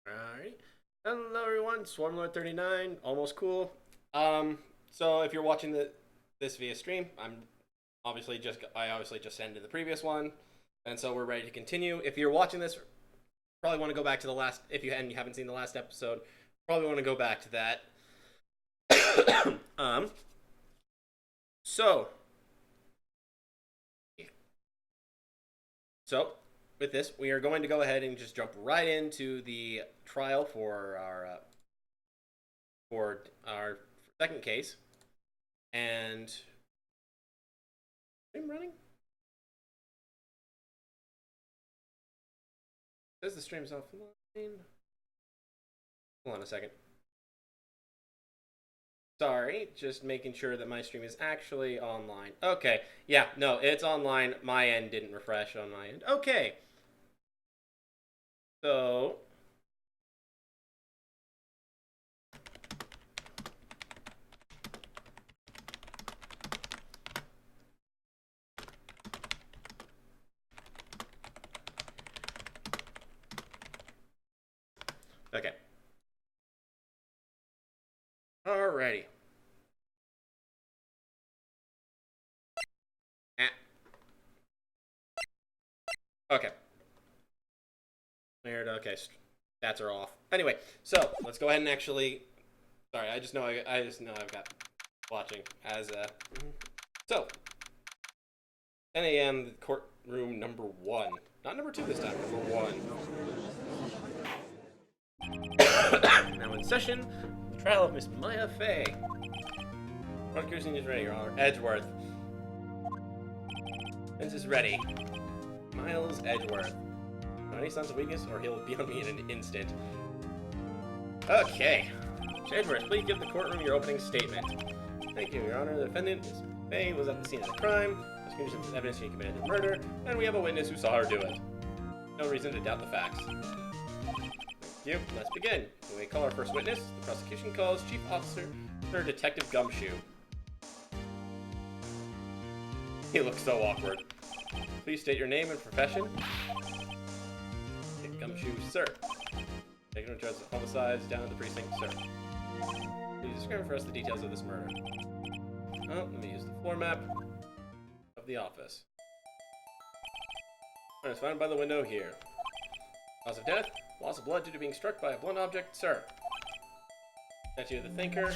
Alright. Hello everyone, Swarmlord39, almost cool. So if you're watching this via stream, I obviously just ended the previous one, and so we're ready to continue. If you're watching this, probably want to go back to the last. If you haven't seen the last episode, probably want to go back to that. um. So. So with this, we are going to go ahead and just jump right into the trial for our second case. And stream running? Says the stream's offline. Hold on a second. Sorry, just making sure that my stream is actually online. Okay, yeah, no, it's online. My end didn't refresh on my end. Okay. So, okay. Alrighty. Ah. Okay. Weird. Okay, stats are off. Anyway, so let's go ahead and actually. Sorry, I just know I've got watching as So 10 a.m. courtroom number 1, not number 2 this time. Number 1. Now in session, the trial of Miss Maya Fey. Prosecution is ready, Your Honor. Edgeworth. Defense is ready. Miles Edgeworth. Any signs of weakness, or he'll be on me in an instant. Okay. Edgeworth, please give the courtroom your opening statement. Thank you, Your Honor. The defendant, Ms. Fey, was at the scene of the crime. Prosecution has evidence she committed the murder, and we have a witness who saw her do it. No reason to doubt the facts. Thank you. Let's begin. When we call our first witness, the prosecution calls Chief Officer Sir Detective Gumshoe. He looks so awkward. Please state your name and profession. Gumshoe, sir. Taking in charge of homicides down at the precinct, sir. Please describe for us the details of this murder. Oh, let me use the floor map of the office. It's found by the window here. Cause of death? Loss of blood due to being struck by a blunt object, sir. Statue of the Thinker.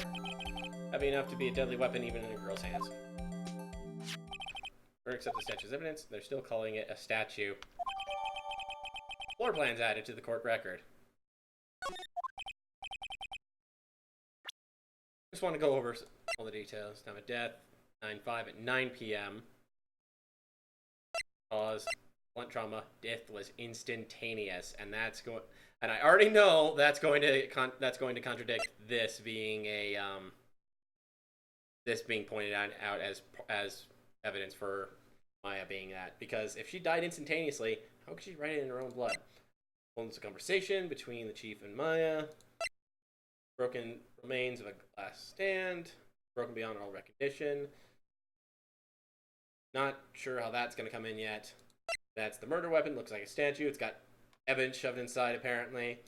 Heavy enough to be a deadly weapon even in a girl's hands. Or accept the statue's evidence. They're still calling it a statue. Floor plans added to the court record. Just want to go over all the details. Time of death, 9/5 at 9 p.m. Cause, blunt trauma. Death was instantaneous, and that's going. And I already know that's going to contradict this being a this being pointed out as evidence for Maya being that, because if she died instantaneously, how could she write it in her own blood? Owns a conversation between the chief and Maya. Broken remains of a glass stand. Broken beyond all recognition. Not sure how that's going to come in yet. That's the murder weapon. Looks like a statue. It's got evidence shoved inside, apparently.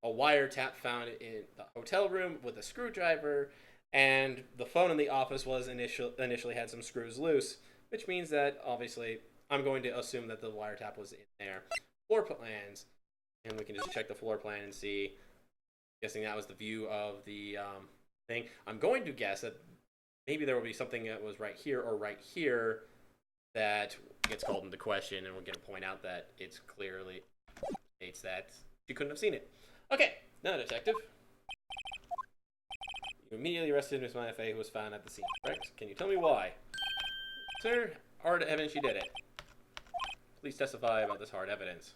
A wiretap found in the hotel room with a screwdriver. And the phone in the office was initially had some screws loose, which means that, obviously, I'm going to assume that the wiretap was in there. Floor plans. And we can just check the floor plan and see. Guessing that was the view of the thing. I'm going to guess that maybe there will be something that was right here or right here that gets called into question, and we're going to point out that it's clearly states that she couldn't have seen it. Okay, now detective. You immediately arrested Miss Maya Fey, who was found at the scene, correct? Can you tell me why? Sir, hard evidence she did it. Please testify about this hard evidence.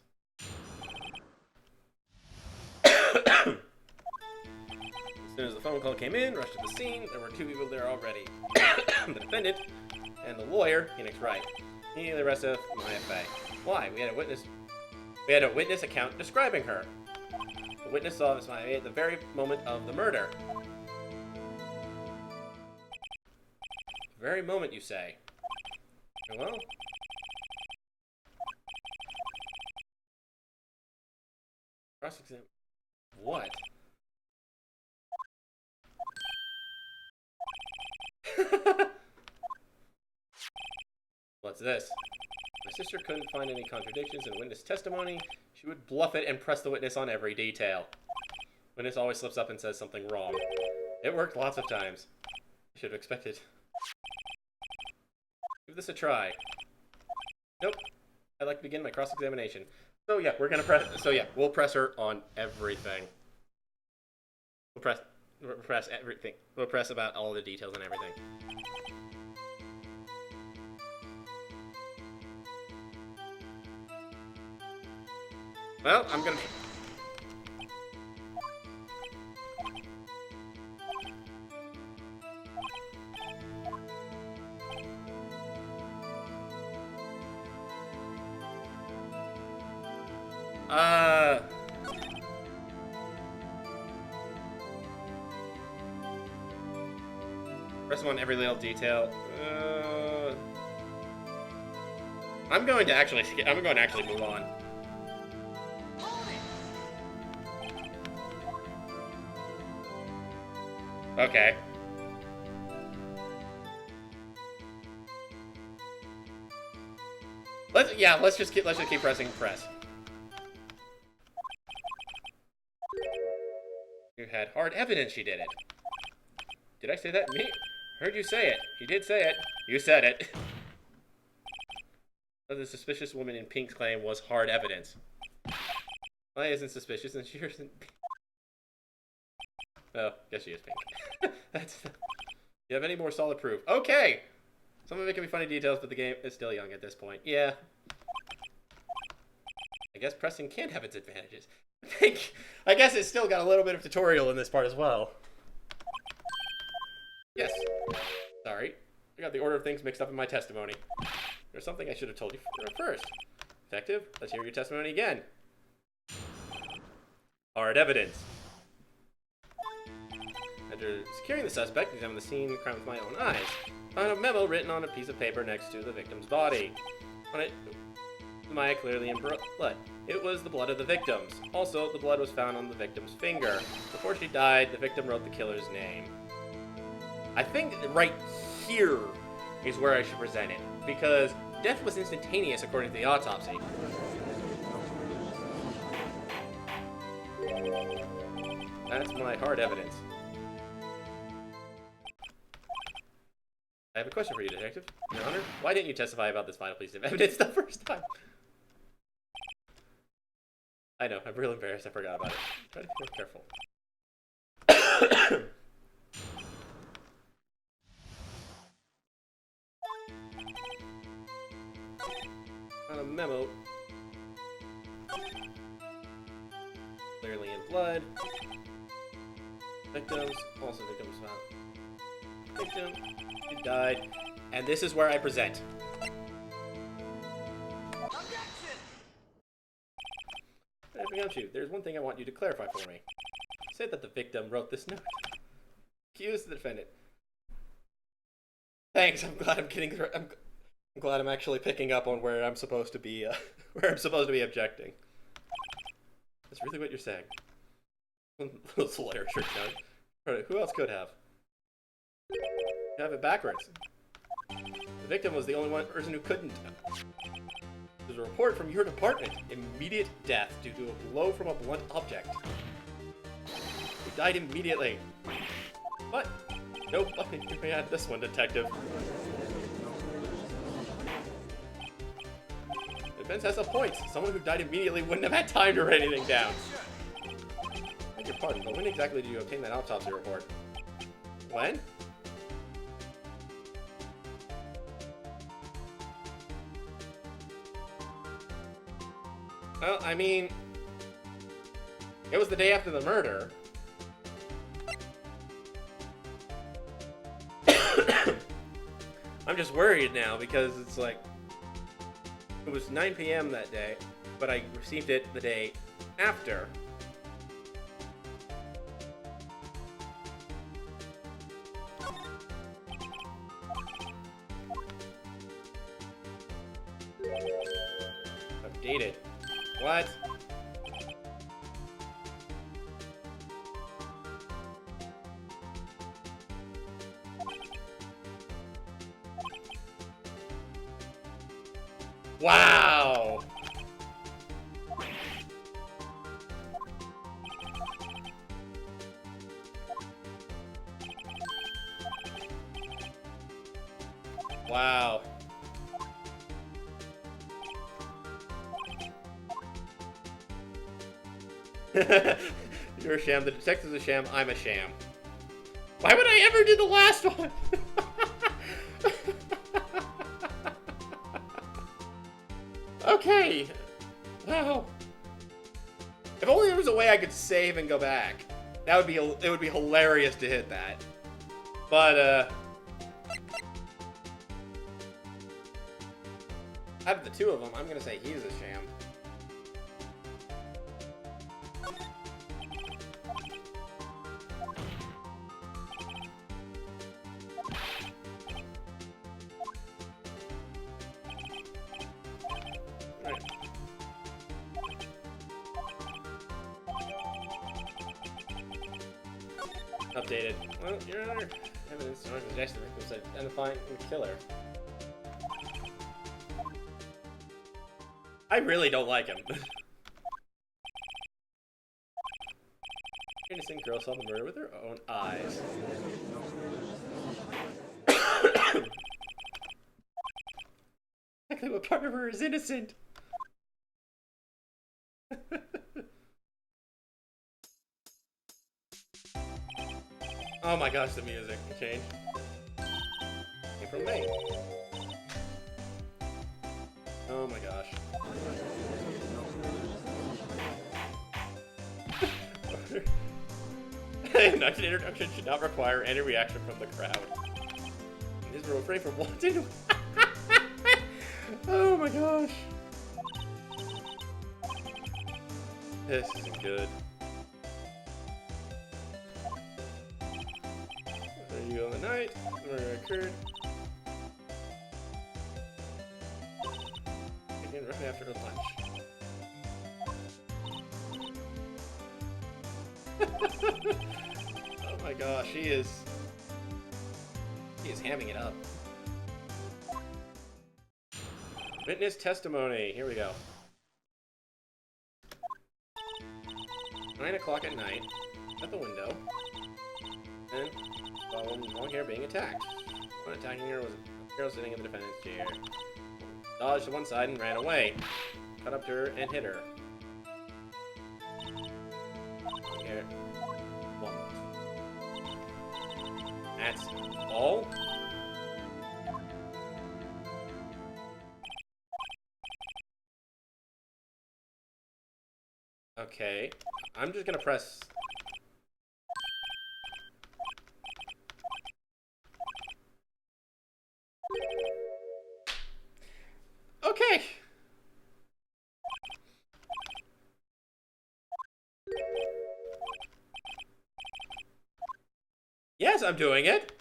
As soon as the phone call came in, rushed to the scene. There were 2 people there already. The defendant and the lawyer, Phoenix Wright. He arrested Maya Fey. Why? We had a witness account describing her. The witness saw Miss Maya at the very moment of the murder. The very moment, you say? Well, What? What's this? My sister couldn't find any contradictions in witness testimony. She would bluff it and press the witness on every detail. Witness always slips up and says something wrong. It worked lots of times. I should have expected. Give this a try. Nope. I'd like to begin my cross-examination. So yeah, we're gonna press. So yeah, we'll press her on everything. We'll press everything. We'll press about all the details and everything. Well, I'm gonna. Press them on every little detail. I'm going to actually move on. Okay. Let's just keep pressing press. You had hard evidence she did it. Did I say that? Me? Heard you say it. You did say it. You said it. The suspicious woman in pink's claim was hard evidence. Maya isn't suspicious and she isn't. Oh, guess she is pink. That's. Do you have any more solid proof? Okay! Someone making me funny details, but the game is still young at this point. Yeah. I guess pressing can have its advantages. I guess it's still got a little bit of tutorial in this part as well. Yes. Sorry. I got the order of things mixed up in my testimony. There's something I should have told you first. Detective, let's hear your testimony again. Hard evidence. After securing the suspect, examined the scene of the crime with my own eyes. Found a memo written on a piece of paper next to the victim's body. On it, Maya clearly in blood. It was the blood of the victims. Also, the blood was found on the victim's finger. Before she died, the victim wrote the killer's name. I think right here is where I should present it, because death was instantaneous according to the autopsy. That's my hard evidence. I have a question for you, Detective. Your Honor, why didn't you testify about this vital piece of evidence the first time? I know, I'm real embarrassed. I forgot about it. Try to be more careful. On a memo. Clearly in blood. Victims. Also victims found. Victim. Who died. And this is where I present. There's one thing I want you to clarify for me. You said that the victim wrote this note. Accuse the defendant. Thanks. I'm glad I'm getting. I'm glad I'm actually picking up on where I'm supposed to be. Where I'm supposed to be objecting. That's really what you're saying. Little lawyer trick down. Who else could have? You have it backwards. The victim was the only one person who couldn't. There's a report from your department. Immediate death due to a blow from a blunt object. He died immediately. What? Nope. We had this one, Detective. The defense has a point. Someone who died immediately wouldn't have had time to write anything down. I beg your pardon, but when exactly did you obtain that autopsy report? When? Well, I mean, it was the day after the murder. I'm just worried now because it's like, it was 9 p.m. that day, but I received it the day after. Updated. What? Wow! Wow. You're a sham, the detective's a sham, I'm a sham. Why would I ever do the last one? Okay. Wow. If only there was a way I could save and go back. That would be, it would be hilarious to hit that. But, out of the two of them, I'm gonna say he's a sham. Right. Updated. Well, Your Honor, evidence in organization was identifying the killer. I really don't like him. Innocent girl saw the murder with her own eyes. Exactly what part of her is innocent? Oh my gosh, the music changed. Came from May. Oh my gosh. An introduction should not require any reaction from the crowd. This will refrain from wanting. Oh my gosh. This isn't good. There you go on the night. The murder occurred. Again, right after lunch. Oh my gosh, he is hamming it up. Witness testimony. Here we go. 9 o'clock at night, at the window, and long hair being attacked. When attacking her was a girl sitting in the defendant's chair. Dodged to one side and ran away. Cut up to her and hit her. Long hair. One. That's all? Okay. I'm just gonna press... Okay! Yes, I'm doing it!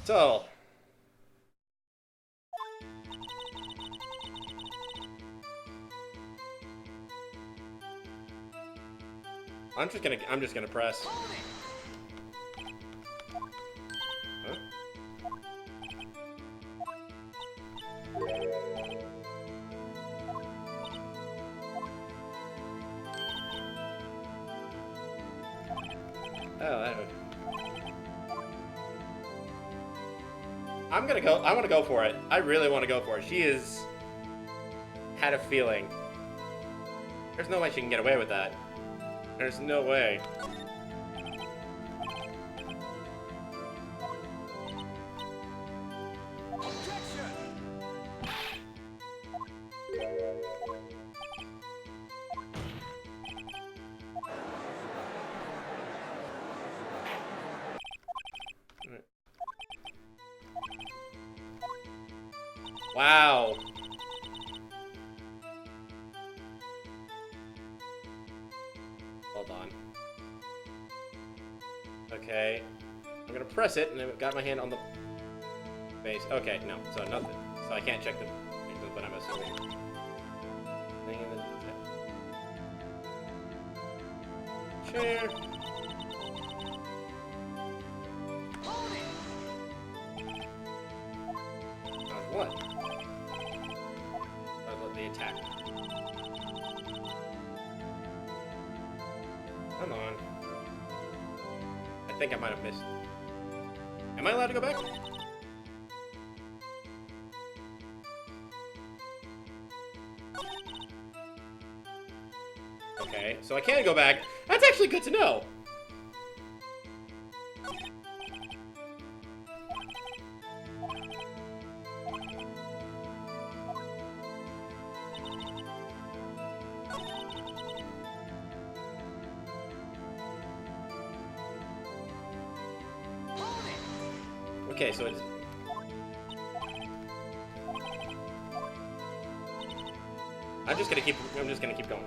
So... I'm just gonna press. Huh? Oh, I'm gonna go. I want to go for it. I really want to go for it. She is... had a feeling. There's no way she can get away with that. There's no way. Wow. Hold on. Okay. I'm gonna press it, and I've got my hand on the base. Okay, no, so nothing. So I can't check the things, but I'm assuming. Thing in the chair. what? The attack. Come on. I think I might have missed. Am I allowed to go back? Okay, so I can go back. That's actually good to know. Okay, so it's... I'm just gonna keep going.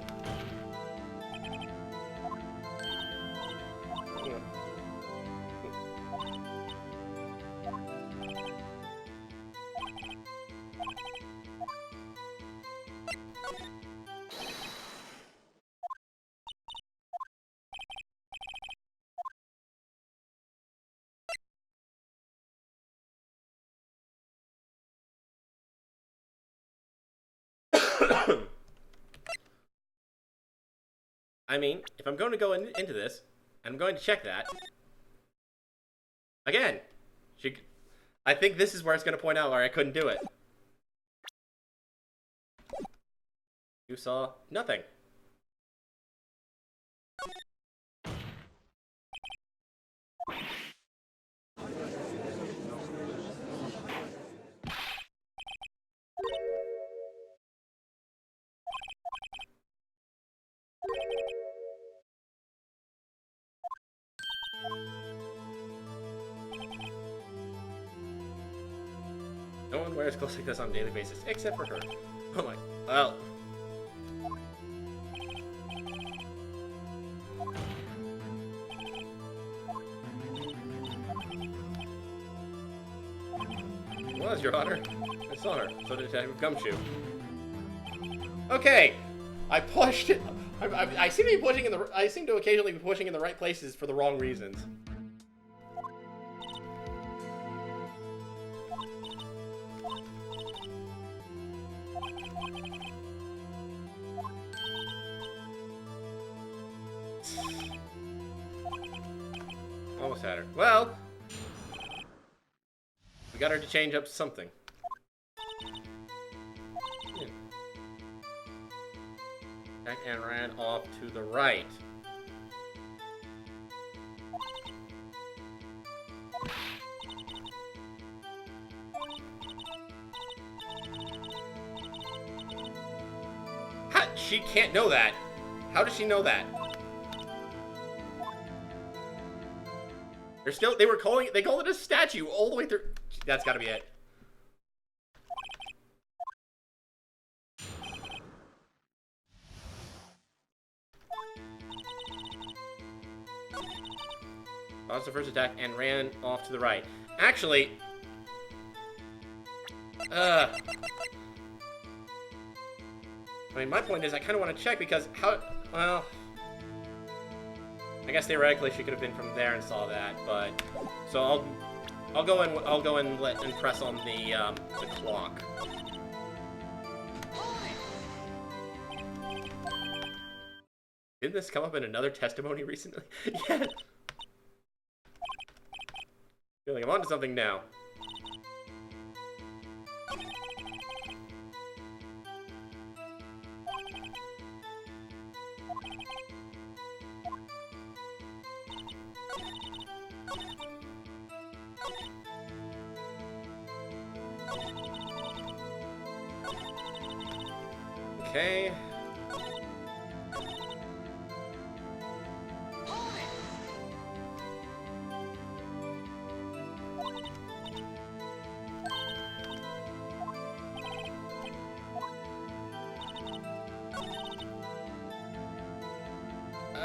I mean, if I'm going to go into this, I'm going to check that. Again, I think this is where it's going to point out where I couldn't do it. You saw nothing. No one wears clothes like this on a daily basis, except for her. Oh my... Well... Was, Your Honor. I saw her. So did Detective Gumshoe. Okay! I pushed it... I seem to be pushing in the... I seem to occasionally be pushing in the right places for the wrong reasons. Almost had her. Well, we got her to change up something. Back and ran off to the right. How? She can't know that. How does she know that? They called it a statue all the way through. That's gotta be it. Dodged the first attack and ran off to the right. Actually, I mean, my point is I kind of want to check because well, I guess theoretically she could have been from there and saw that, but so I'll go and press on the clock. Didn't this come up in another testimony recently? Yeah. Feel like I'm onto something now. Okay.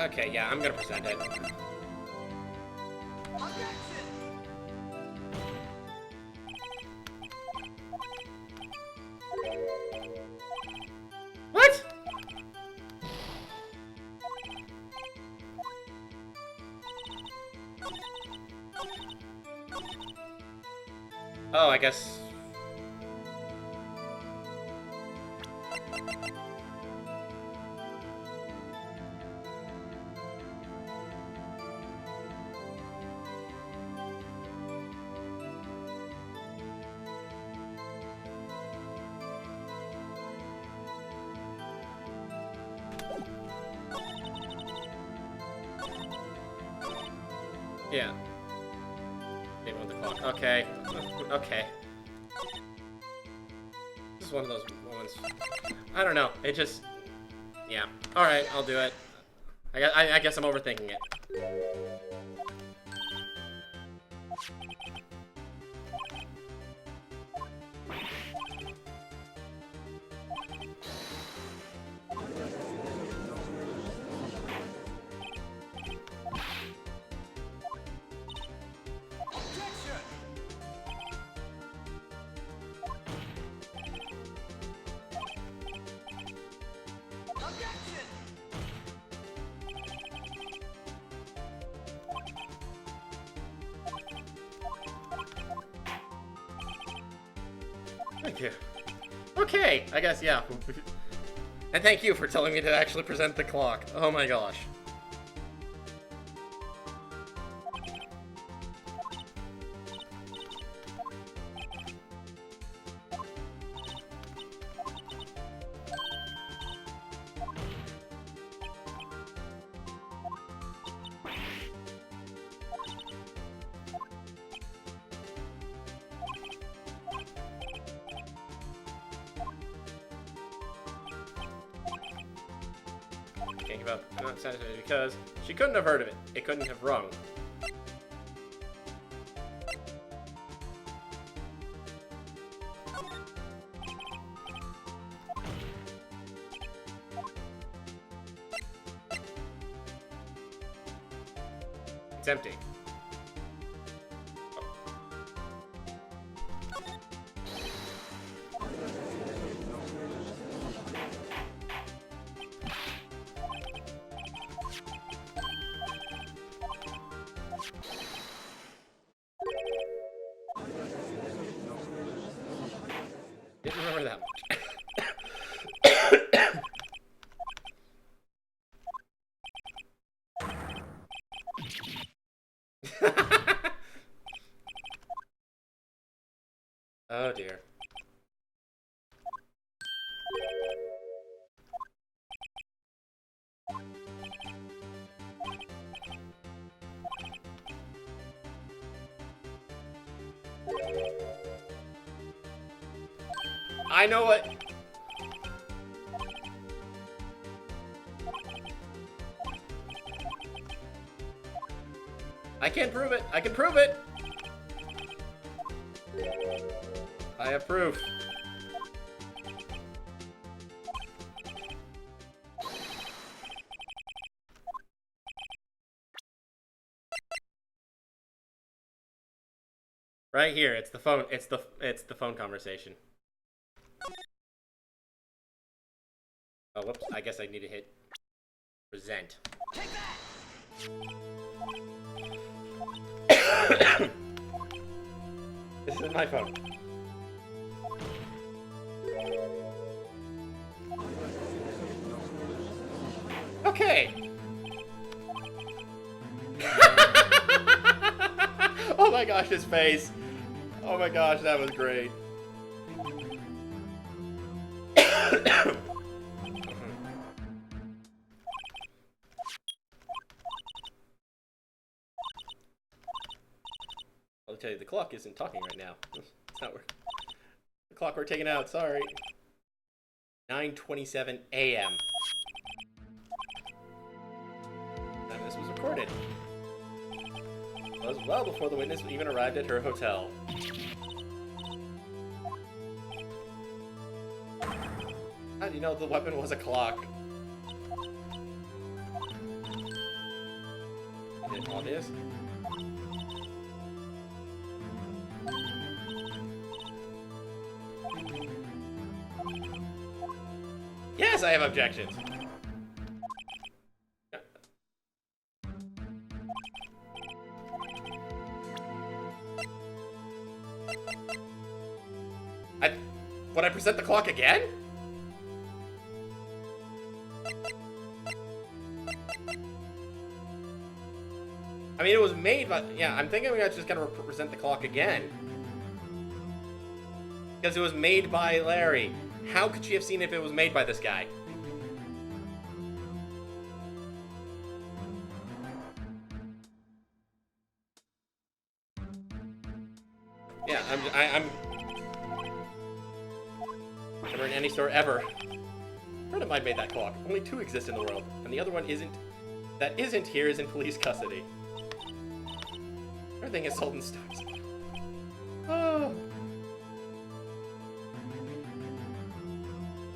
Okay, yeah, I'm gonna present it. What? Oh, I guess... Yeah. Maybe on the clock. Okay. Okay. This is one of those moments. I don't know. It just... Yeah. Alright, I'll do it. I guess I'm overthinking it. Thank you. Okay, I guess, yeah. And thank you for telling me to actually present the clock. Oh my gosh. Can't give up. I'm not satisfied because she couldn't have heard of it. It couldn't have rung. It's empty. Didn't remember that much. Oh dear. I know what. I can't prove it. I can prove it. I have proof. Right here. It's the phone. It's the phone conversation. Oh, whoops. I guess I need to hit present. Take that! This is my phone. Okay. Oh my gosh, his face. Oh my gosh, that was great. I'll tell you, the clock isn't talking right now. It's not working. The clock we're taking out, sorry. 9:27 a.m. Time this was recorded. It was well before the witness even arrived at her hotel. How do you know the weapon was a clock? Is it obvious? Yes, I have objections. Would I present the clock again? I mean, it was made by... Yeah, I'm thinking we're just gonna present the clock again. Because it was made by Larry. How could she have seen if it was made by this guy? Yeah, I'm never in any store ever. A friend of mine made that clock. Only 2 exist in the world, and the other one isn't here is in police custody. Everything is sold in stars. Oh.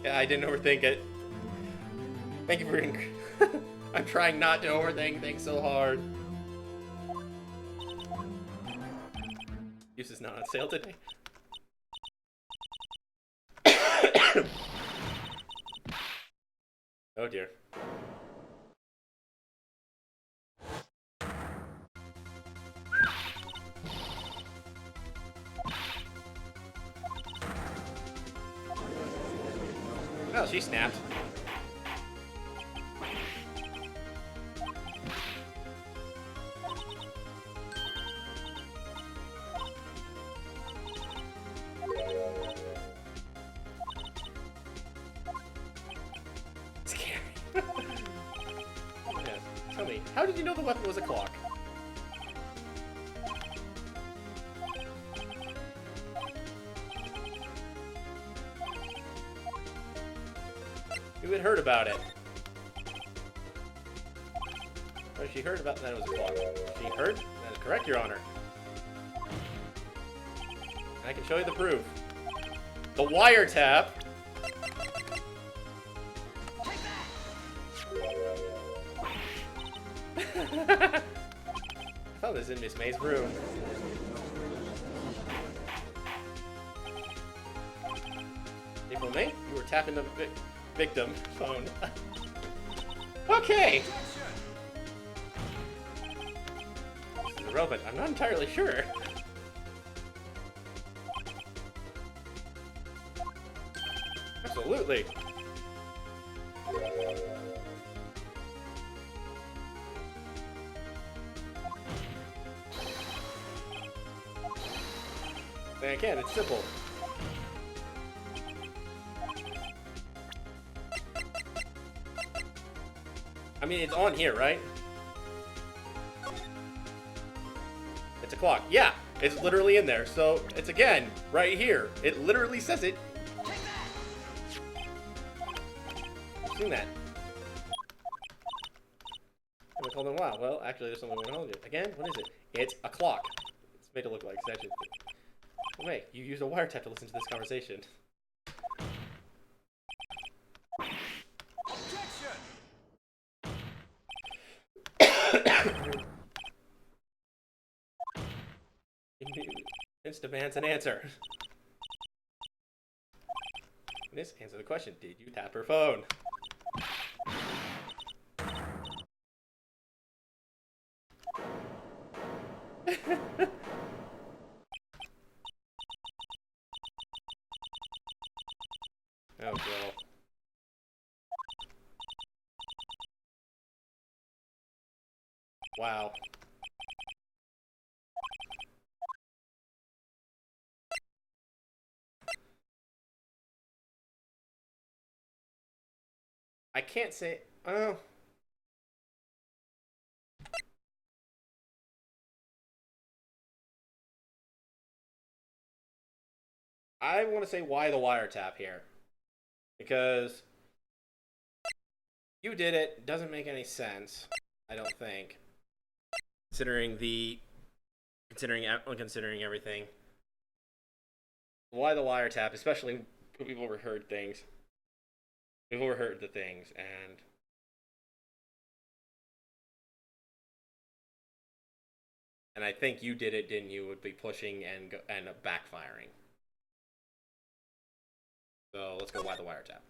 Yeah, I didn't overthink it. Thank you for I'm trying not to overthink things so hard. Use is not on sale today. Oh dear. Oh, she snapped. Scary. Yeah. Tell me, how did you know the weapon was a clock? You had heard about it. Oh, she heard about that it was a clock. She heard? That is correct, Your Honor. I can show you the proof. The wiretap. I found this in Miss May's room. April May, you were tapping the victim phone. Okay. This is irrelevant. I'm not entirely sure. Absolutely. I can, it's simple. I mean, it's on here, right? It's a clock. Yeah, it's literally in there. So, it's again, right here. It literally says it. I've seen that. I'm gonna call them wow. Well, actually, there's something going on with it. Again, what is it? It's a clock. It's made to look like extension. Oh, wait, you used a wiretap to listen to this conversation. Vince demands an answer. Vince, answer the question. Did you tap her phone? Oh, girl. Wow. I can't say. Oh. I want to say why the wiretap here. Because you did it. Doesn't make any sense. I don't think. Considering everything. Why the wiretap, especially when people overheard things. We've overheard the things, and I think you did it, didn't you? Would be pushing and backfiring. So let's go. Why the wiretap?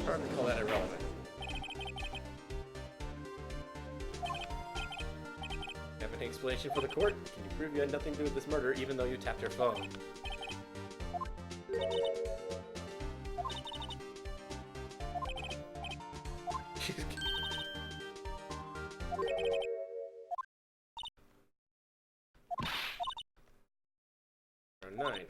Hard to call that irrelevant. Have any explanation for the court? Can you prove you had nothing to do with this murder, even though you tapped your phone? 9.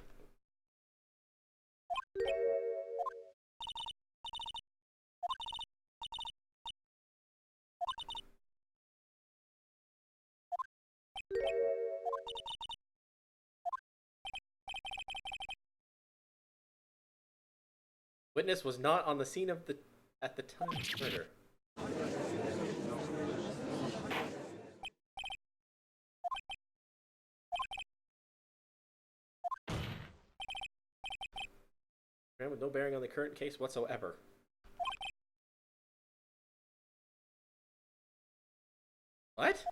Witness was not on the scene of the at the time of murder. With no bearing on the current case whatsoever. What?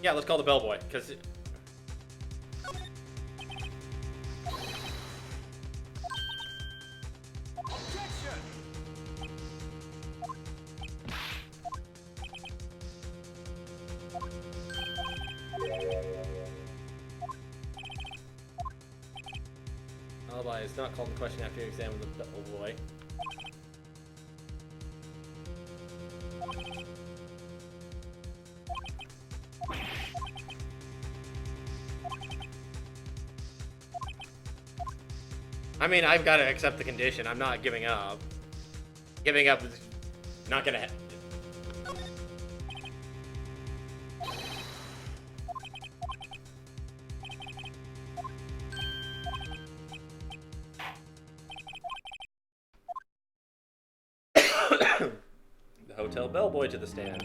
Yeah, let's call the bellboy, because... Alibi is not called in question after you examine the bellboy. I mean, I've got to accept the condition. I'm not giving up. Giving up is not gonna happen. The hotel bellboy to the stand.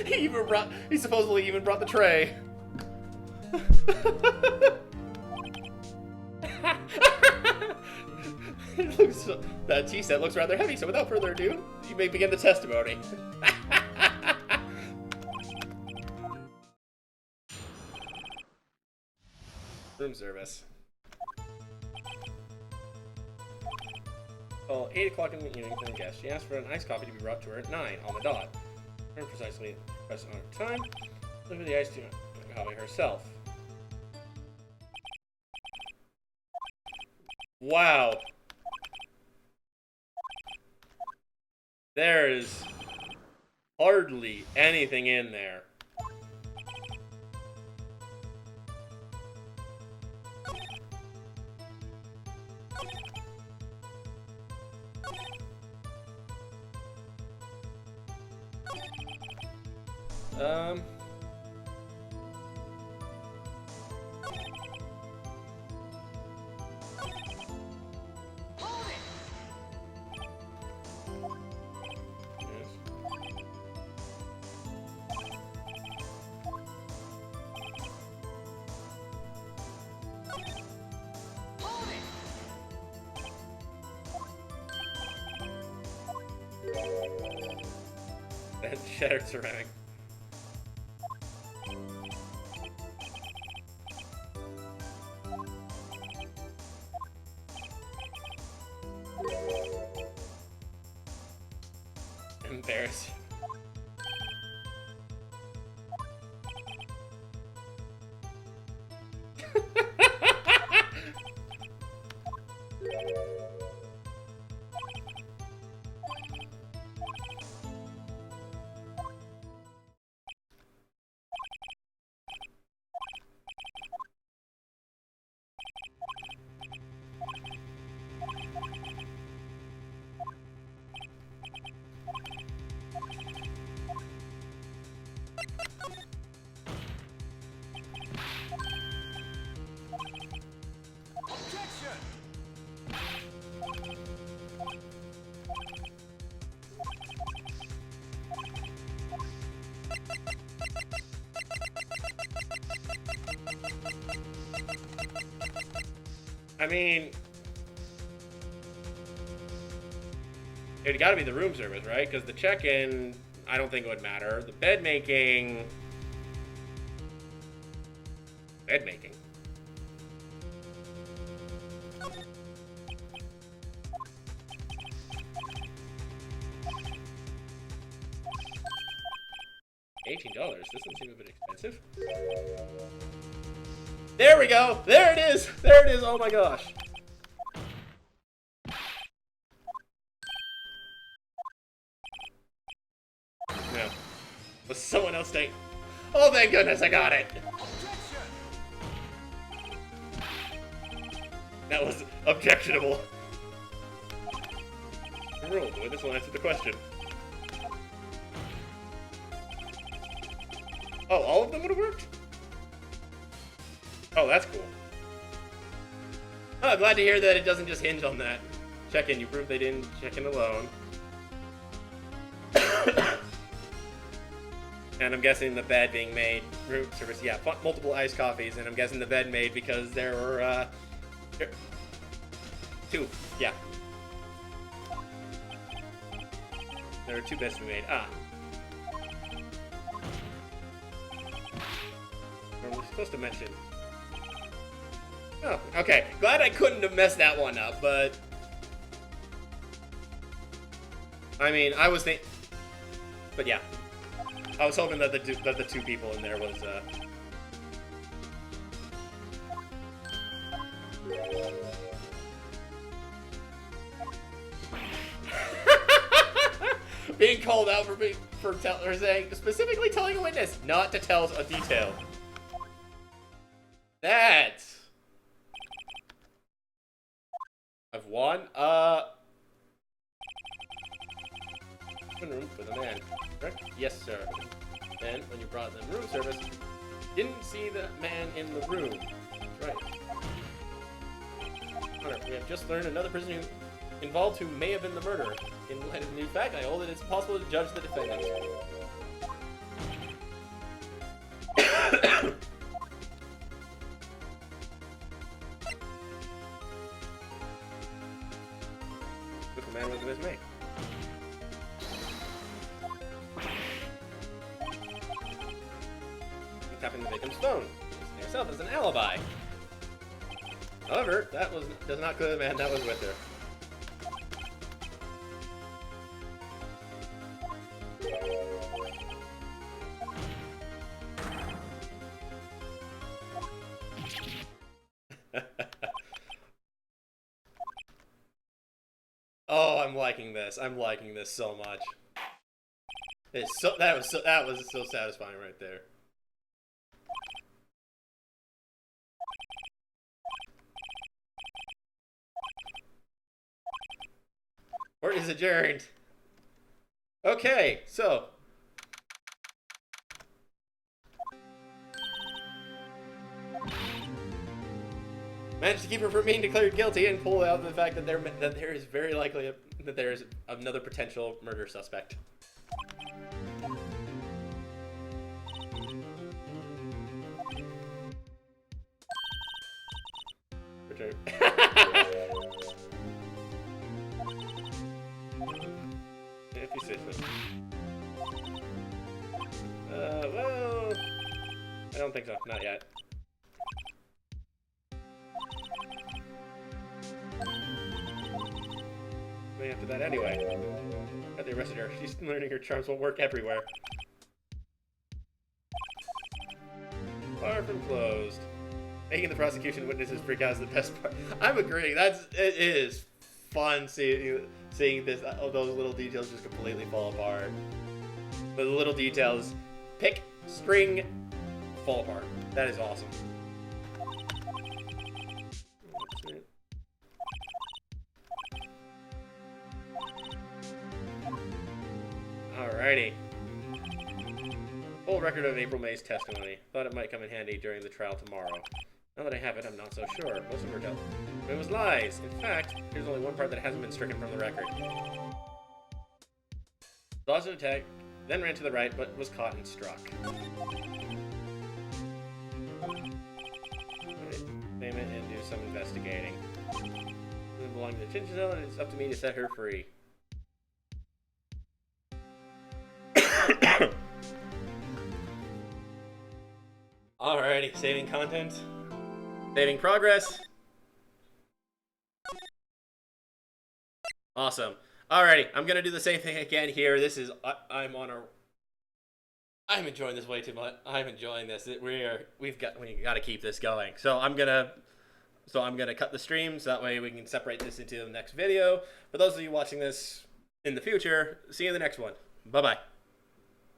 He supposedly even brought the tray. That tea set looks rather heavy, so without further ado, you may begin the testimony. Room service. Well, 8 o'clock in the evening from the guest. She asked for an iced coffee to be brought to her at 9 on the dot. Turn precisely press on her time. Look at the iced coffee herself. Wow. There is hardly anything in there. And shattered ceramic. Embarrassing. I mean, it'd got to be the room service, right? Because the check-in, I don't think it would matter. The bed making. $18. This doesn't seem a bit expensive. There we go. There it is. There it is. Oh my gosh. No. Was someone else take? Oh, thank goodness, I got it. That was objectionable. Rule, the witness will answer the question. Oh, all of them would have worked? Oh, that's cool. Oh, glad to hear that it doesn't just hinge on that. Check in, you proved they didn't check in alone. And I'm guessing the bed being made, room service, yeah, multiple iced coffees, and I'm guessing the bed made because there were, two, yeah. There were two beds to be made, What were we supposed to mention? Oh, okay. Glad I couldn't have messed that one up, but... I mean, I was thinking... But yeah. I was hoping that the two people in there was, being called out for saying, specifically telling a witness not to tell a detail. That... I've won? Room with a man, correct? Yes, sir. And when you brought them room service, didn't see the man in the room. That's right. Hunter, we have just learned another prisoner involved who may have been the murderer. In light of the new fact, I hold that it's impossible to judge the defendant. Look, the man was with me. Tapping the victim's phone, using herself as an alibi. However, that does not clear the man that was with her. Oh, I'm liking this. I'm liking this so much. It's so that was so satisfying right there. Court is adjourned. Okay, so. Managed to keep her from being declared guilty and pull out the fact that there is very likely that there is another potential murder suspect. Return. If you say so. Well, I don't think so. Not yet. Way after that, anyway. But they arrested her. She's learning her charms won't work everywhere. Far from closed. Making the prosecution witnesses freak out is the best part. I'm agreeing. It is fun seeing this. Those little details just completely fall apart. But the little details, pick, string, fall apart. That is awesome. Alrighty. Full record of April May's testimony. Thought it might come in handy during the trial tomorrow. Now that I have it, I'm not so sure. Most of her dealt. It was lies. In fact, here's only one part that hasn't been stricken from the record. Dodged an attack, then ran to the right, but was caught and struck. Payment and do some investigating. Doesn't belong to the detention zone, and it's up to me to set her free. Alrighty, saving content. Saving progress. Awesome. Alrighty, I'm gonna do the same thing again here. This is, I'm on a I'm enjoying this way too much. I'm enjoying this. We got to keep this going. So I'm gonna cut the stream so that way we can separate this into the next video. For those of you watching this in the future, see you in the next one. Bye bye.